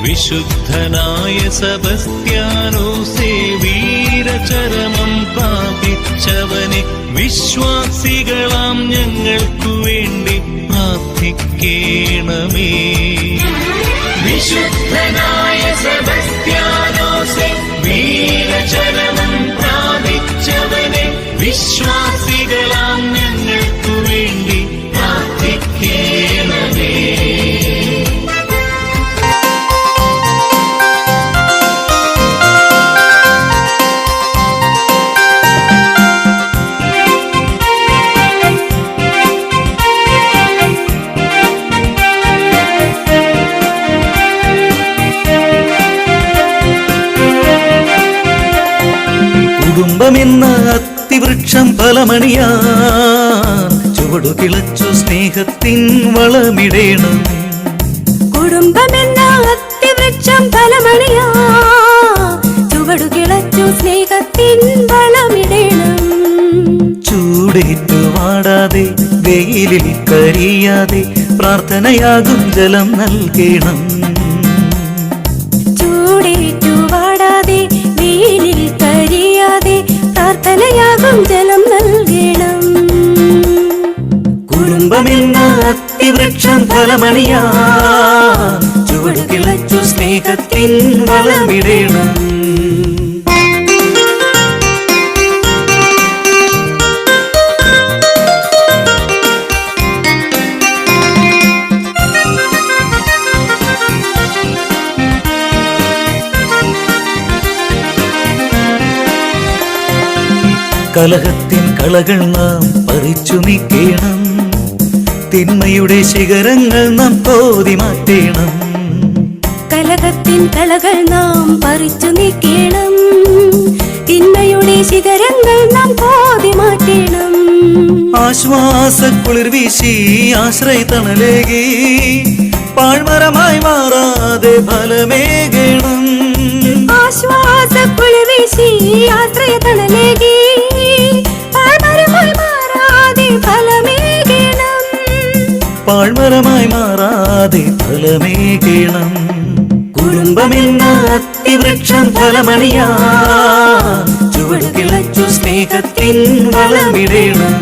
വിശുദ്ധനായ സെബസ്ത്യാനോസേ വീരചരമം പ്രാപിച്ചവനെ വിശ്വാസികളാം ഞങ്ങൾക്കു വേണ്ടി പ്രാർത്ഥിക്കേണമേ. വിശുദ്ധനായ സെബസ്ത്യാനോസേ വീരചരമം പ്രാപിച്ചവനെ വിശ്വാസികളാം ഞങ്ങൾക്കു വേണ്ടി പ്രാർത്ഥിക്കേണമേ. കുടുംബമെന്ന അത്തിവൃക്ഷം ഫലമണിയാൻ ചുവടുകിളച്ചു സ്നേഹത്തിൻ വളമിടേണം. കുടുംബമെന്ന അത്തിവൃക്ഷം ഫലമണിയാൻ ചുവടുകിളച്ചു സ്നേഹത്തിൻ വളമിടേണം. ചൂടേറ്റു വാടാതെ വെയിലിൽ കരിയാതെ പ്രാർത്ഥനയാകും ജലം നൽകണം. ചൂടേറ്റു വാടാതെ വെയിലിൽ കരിയാതെ പ്രാർത്ഥനയാകും ജലം നൽകണം. കുടുംബമെന്ന അത്തിവൃക്ഷം ഫലമണിയാൻ ചുവടുകിളച്ചു സ്നേഹത്തിൻ വളമിടേണം. കലഹത്തിൻ കളകൾ നാം പറിച്ചു നീക്കേണം. തിന്മയുടെ ശിഖരങ്ങൾ നാം കോതി മാറ്റേണം. കലഹത്തിൻ കളകൾ നാം പറിച്ചു നീക്കേണം. തിന്മയുടെ ശിഖരങ്ങൾ നാം കോതി മാറ്റേണം. ആശ്വാസക്കുളിർ വീശി ആശ്രയത്തണലേകി പാഴ്മരമായി മാറാതെ ഫലമേകണം. ആശ്വാസക്കുളിർ വീശി ആശ്രയത്തണലേകി പാഴ്മരമായി മാറാതെ ഫലമേകണം. പാഴ്മരമായി മാറാതെ ഫലമേകണം. കുടുംബമെന്ന അത്തിവൃക്ഷം ഫലമണിയാൻ ചുവടുകിളച്ചു സ്നേഹത്തിൻ വളമിടേണം.